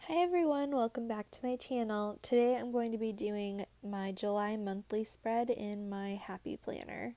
Hi everyone, welcome back to my channel. Today I'm going to be doing my July monthly spread in my Happy Planner.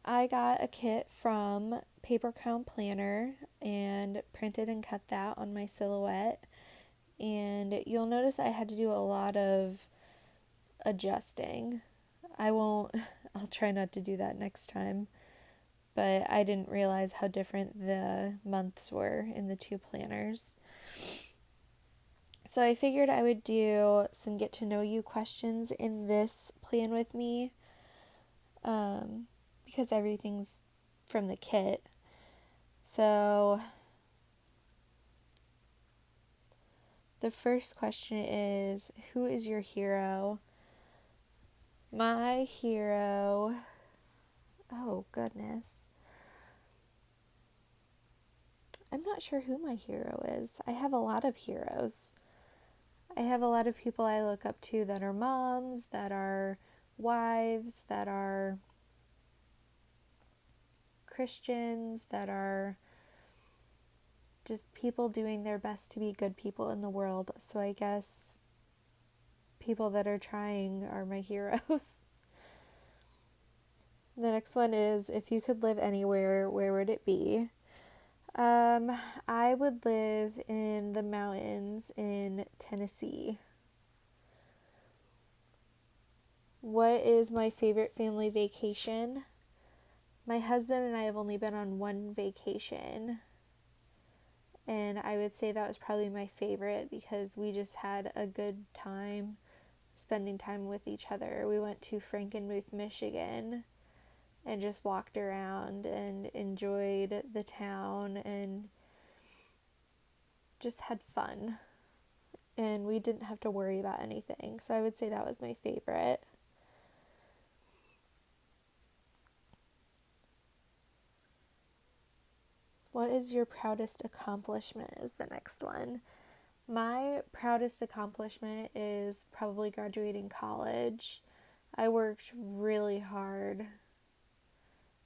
I got a kit from Paper Crown Planner and printed and cut that on my silhouette. And you'll notice I had to do a lot of adjusting. I won't, I'll try not to do that next time, but I didn't realize how different the months were in the two planners. So I figured I would do some get to know you questions in this plan with me, because everything's from the kit. So the first question is, who is your hero? My hero, oh goodness. I'm not sure who my hero is. I have a lot of heroes. I have a lot of people I look up to that are moms, that are wives, that are Christians, that are just people doing their best to be good people in the world. So I guess people that are trying are my heroes. The next one is, if you could live anywhere, where would it be? I would live in the mountains in Tennessee. What is my favorite family vacation? My husband and I have only been on one vacation, and I would say that was probably my favorite because we just had a good time spending time with each other. We went to Frankenmuth, Michigan, and just walked around and enjoyed the town and just had fun. And we didn't have to worry about anything. So I would say that was my favorite. What is your proudest accomplishment is the next one. My proudest accomplishment is probably graduating college. I worked really hard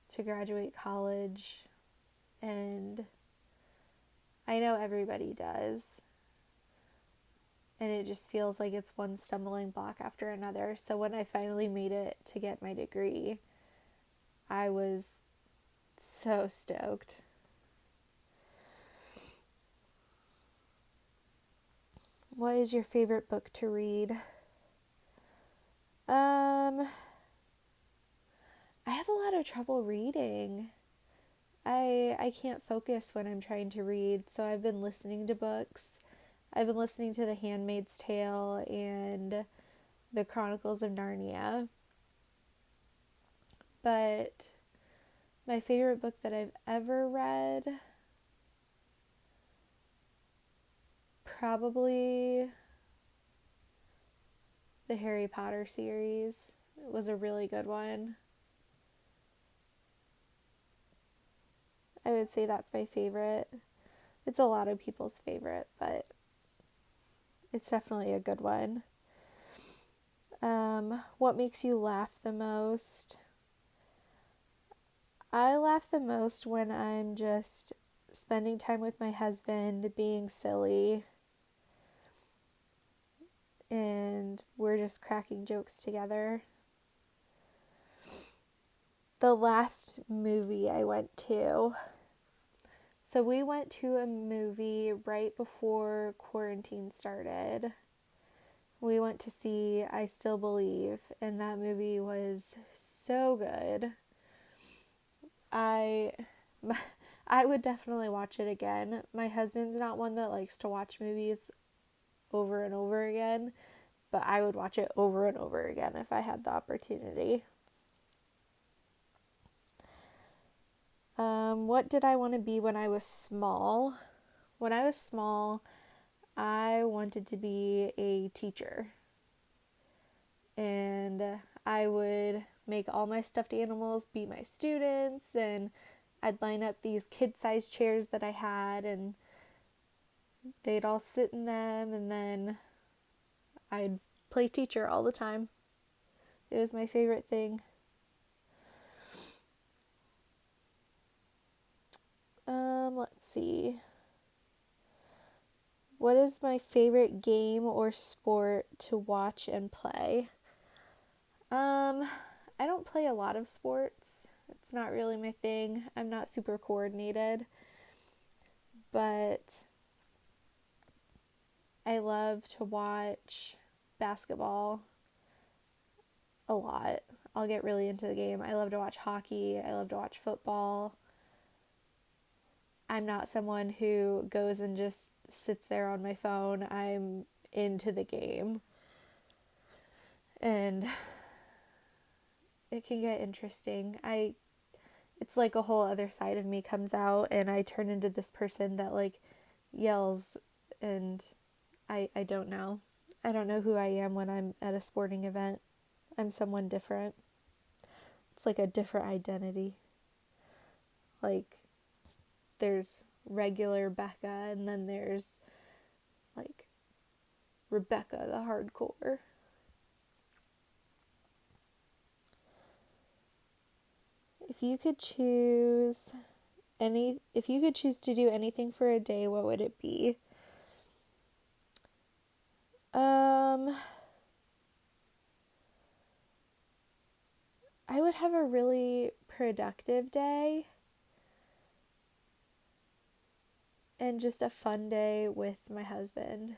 to graduate college, and I know everybody does. And it just feels like it's one stumbling block after another. So when I finally made it to get my degree, I was so stoked. What is your favorite book to read? I have a lot of trouble reading. I can't focus when I'm trying to read, so I've been listening to books. I've been listening to The Handmaid's Tale and The Chronicles of Narnia. But my favorite book that I've ever read, probably the Harry Potter series. It was a really good one. I would say that's my favorite. It's a lot of people's favorite, but it's definitely a good one. What makes you laugh the most? I laugh the most when I'm just spending time with my husband, being silly, and we're just cracking jokes together. The last movie I went to. So we went to a movie right before quarantine started. We went to see I Still Believe, and that movie was so good. I I would definitely watch it again. My husband's not one that likes to watch movies over and over again, but I would watch it over and over again if I had the opportunity. What did I want to be when I was small? When I was small, I wanted to be a teacher. And I would make all my stuffed animals be my students, and I'd line up these kid-sized chairs that I had, and they'd all sit in them, and then I'd play teacher all the time. It was my favorite thing. Let's see. What is my favorite game or sport to watch and play? I don't play a lot of sports. It's not really my thing. I'm not super coordinated, but I love to watch basketball a lot. I'll get really into the game. I love to watch hockey. I love to watch football. I'm not someone who goes and just sits there on my phone. I'm into the game. And it can get interesting. It's like a whole other side of me comes out and I turn into this person that like yells, and I don't know. I don't know who I am when I'm at a sporting event. I'm someone different. It's like a different identity. Like there's regular Becca and then there's like Rebecca the hardcore. If you could choose to do anything for a day, what would it be? I would have a really productive day and just a fun day with my husband.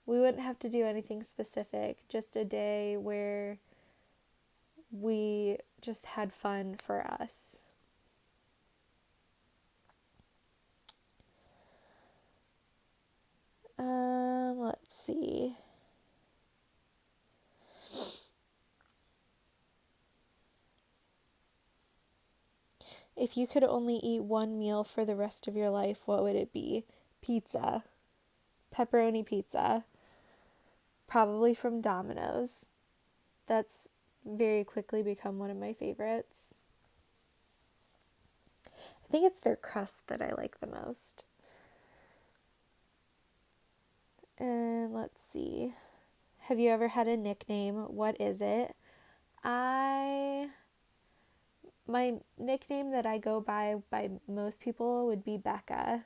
We wouldn't have to do anything specific, just a day where we just had fun for us. Let's see. If you could only eat one meal for the rest of your life, what would it be? Pizza. Pepperoni pizza. Probably from Domino's. That's very quickly become one of my favorites. I think it's their crust that I like the most. And let's see. Have you ever had a nickname? What is it? My nickname that I go by most people would be Becca.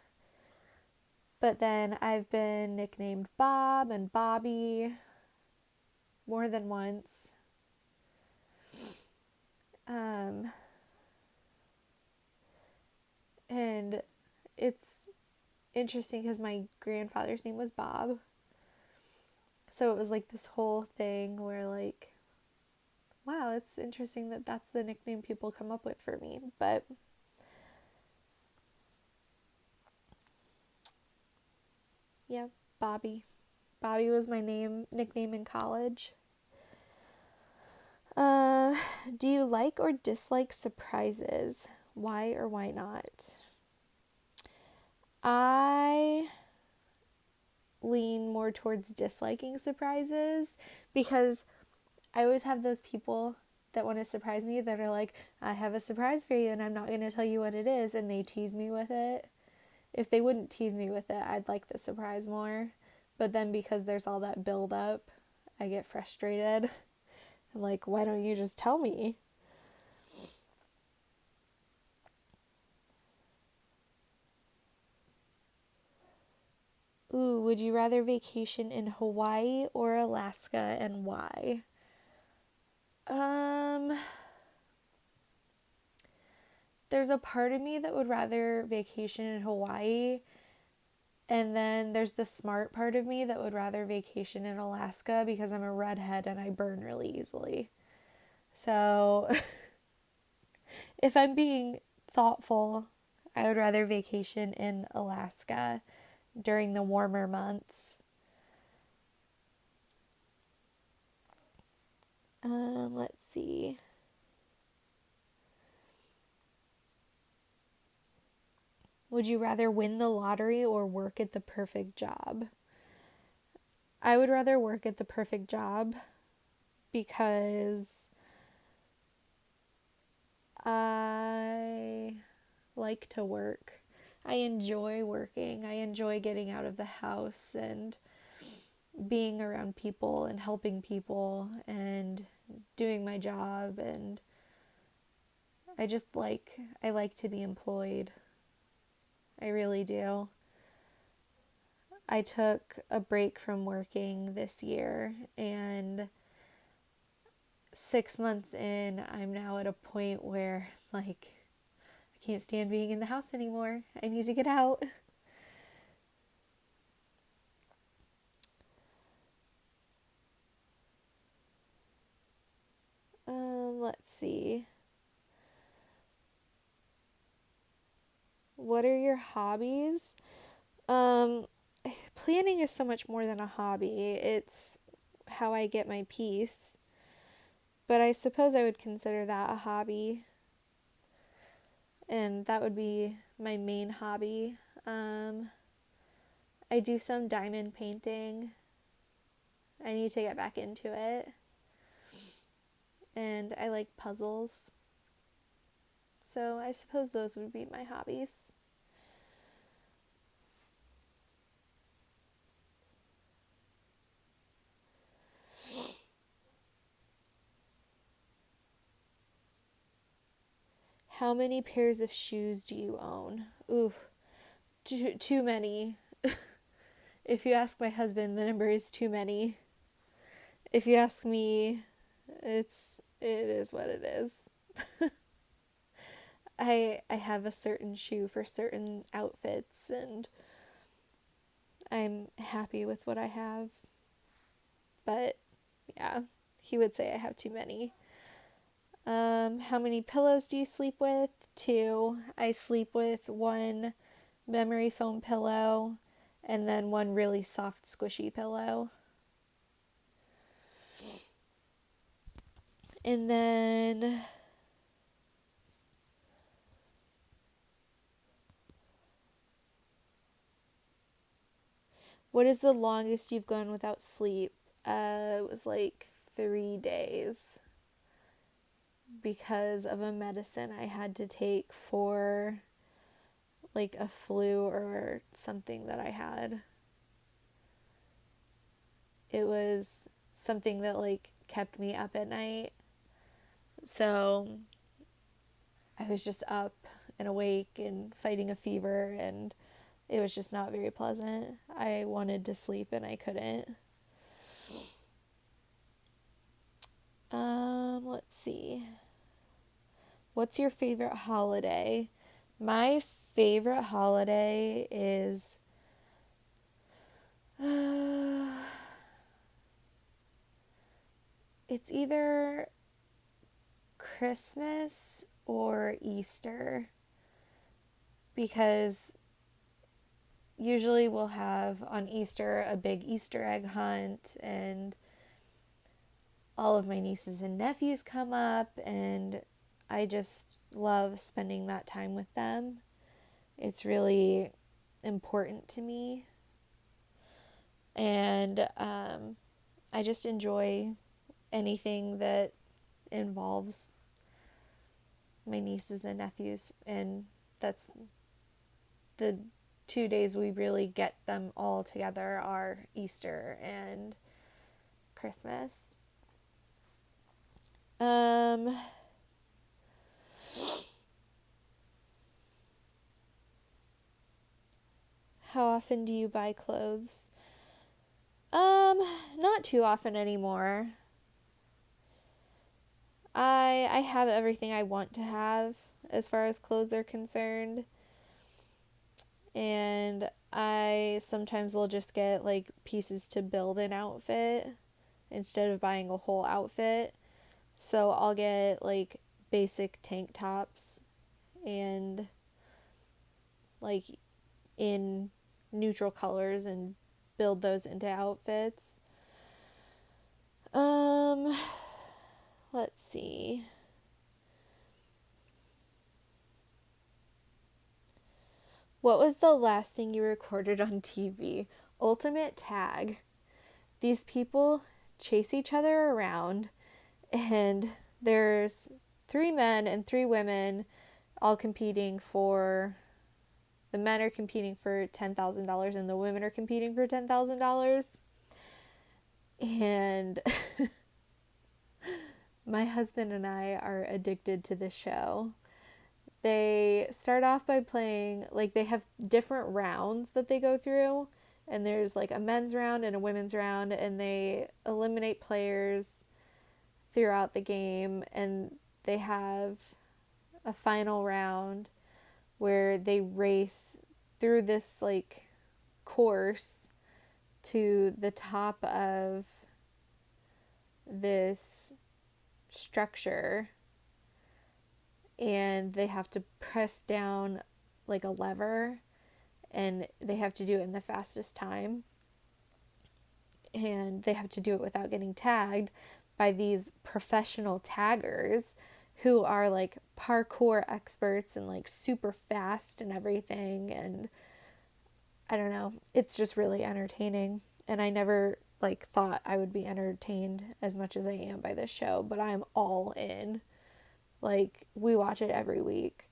But then I've been nicknamed Bob and Bobby more than once. And it's interesting because my grandfather's name was Bob. So it was like this whole thing where like, wow, it's interesting that that's the nickname people come up with for me. But yeah, Bobby. Bobby was my nickname in college. Do you like or dislike surprises? Why or why not? I lean more towards disliking surprises because I always have those people that want to surprise me that are like, I have a surprise for you and I'm not going to tell you what it is, and they tease me with it. If they wouldn't tease me with it, I'd like the surprise more. But then because there's all that build up, I get frustrated. I'm like, why don't you just tell me? Ooh, would you rather vacation in Hawaii or Alaska, and why? Um, there's a part of me that would rather vacation in Hawaii, and then there's the smart part of me that would rather vacation in Alaska because I'm a redhead and I burn really easily. So, if I'm being thoughtful, I would rather vacation in Alaska during the warmer months. Let's see. Would you rather win the lottery or work at the perfect job? I would rather work at the perfect job because I like to work. I enjoy working. I enjoy getting out of the house and being around people and helping people and doing my job, and I like to be employed. I really do. I took a break from working this year, and 6 months in, I'm now at a point where, like, I can't stand being in the house anymore. I need to get out. Let's see. What are your hobbies? Um, Planning is so much more than a hobby. It's how I get my peace. But I suppose I would consider that a hobby. And that would be my main hobby. I do some diamond painting. I need to get back into it. And I like puzzles. So I suppose those would be my hobbies. How many pairs of shoes do you own? Ooh, too many. If you ask my husband, the number is too many. If you ask me, it is what it is. I have a certain shoe for certain outfits, and I'm happy with what I have. But yeah, he would say I have too many. How many pillows do you sleep with? Two. I sleep with one memory foam pillow and then one really soft, squishy pillow. And then what is the longest you've gone without sleep? It was like 3 days because of a medicine I had to take for like a flu or something that I had. It was something that like kept me up at night. So I was just up and awake and fighting a fever, and it was just not very pleasant. I wanted to sleep and I couldn't. Let's see. What's your favorite holiday? My favorite holiday is it's either Christmas or Easter, because usually we'll have on Easter a big Easter egg hunt, and all of my nieces and nephews come up, and I just love spending that time with them. It's really important to me, and I just enjoy anything that involves my nieces and nephews, and that's the 2 days we really get them all together are Easter and Christmas. Um, how often do you buy clothes? Not too often anymore. I have everything I want to have as far as clothes are concerned. And I sometimes will just get like pieces to build an outfit instead of buying a whole outfit. So I'll get like basic tank tops and like in neutral colors and build those into outfits. Um, let's see. What was the last thing you recorded on TV? Ultimate tag. These people chase each other around, and there's 3 men and 3 women all competing for. The men are competing for $10,000 and the women are competing for $10,000. And my husband and I are addicted to this show. They start off by playing, like, they have different rounds that they go through, and there's like a men's round and a women's round, and they eliminate players throughout the game, and they have a final round where they race through this like course to the top of this structure, and they have to press down like a lever, and they have to do it in the fastest time, and they have to do it without getting tagged by these professional taggers who are like parkour experts and like super fast and everything. And I don't know, it's just really entertaining, and I never like thought I would be entertained as much as I am by this show, but I'm all in. Like, we watch it every week.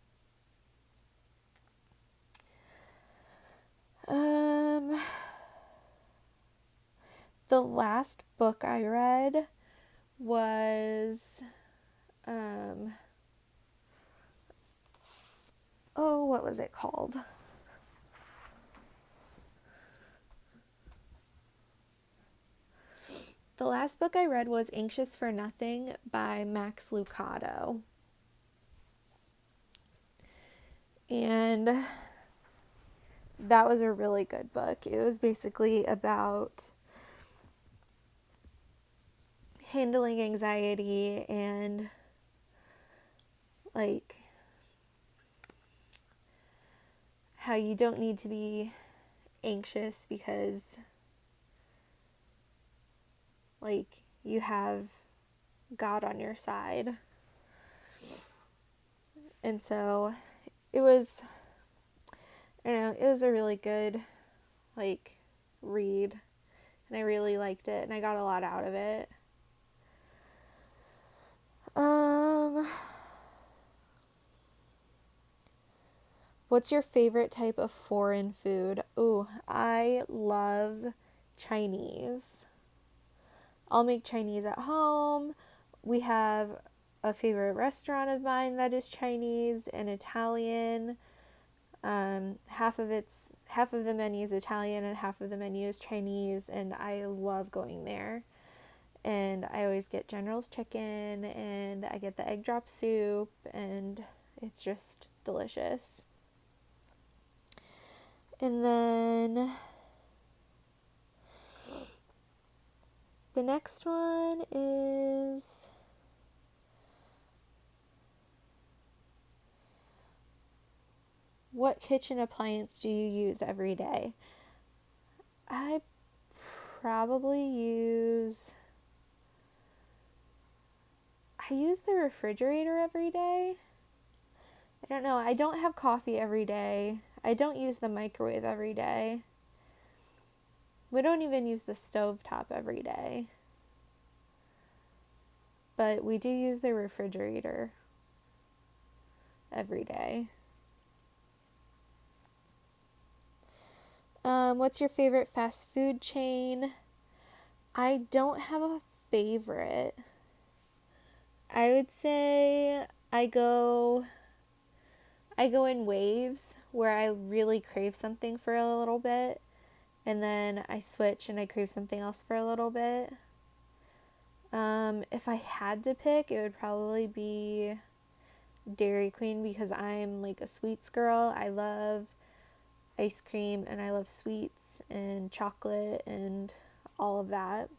The last book I read was what was it called? The last book I read was Anxious for Nothing by Max Lucado. And that was a really good book. It was basically about handling anxiety and like how you don't need to be anxious because like you have God on your side. And so it was, I don't know, it was a really good like read, and I really liked it, and I got a lot out of it. What's your favorite type of foreign food? Ooh, I love Chinese. I'll make Chinese at home. We have a favorite restaurant of mine that is Chinese and Italian. Half of the menu is Italian and half of the menu is Chinese, and I love going there. And I always get General's chicken, and I get the egg drop soup, and it's just delicious. And then the next one is what kitchen appliance do you use every day? I probably use the refrigerator every day. I don't know. I don't have coffee every day. I don't use the microwave every day. We don't even use the stovetop every day. But we do use the refrigerator every day. What's your favorite fast food chain? I don't have a favorite. I would say I go in waves where I really crave something for a little bit, and then I switch and I crave something else for a little bit. If I had to pick, it would probably be Dairy Queen, because I'm like a sweets girl. I love ice cream and I love sweets and chocolate and all of that.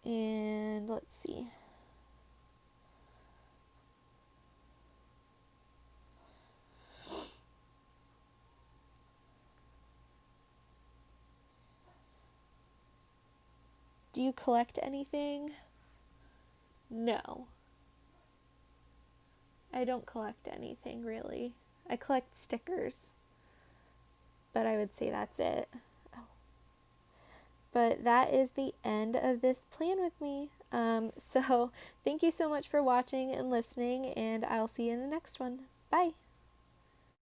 And let's see. Do you collect anything? No. I don't collect anything really. I collect stickers, but I would say that's it. Oh. But that is the end of this plan with me. So thank you so much for watching and listening, and I'll see you in the next one. Bye.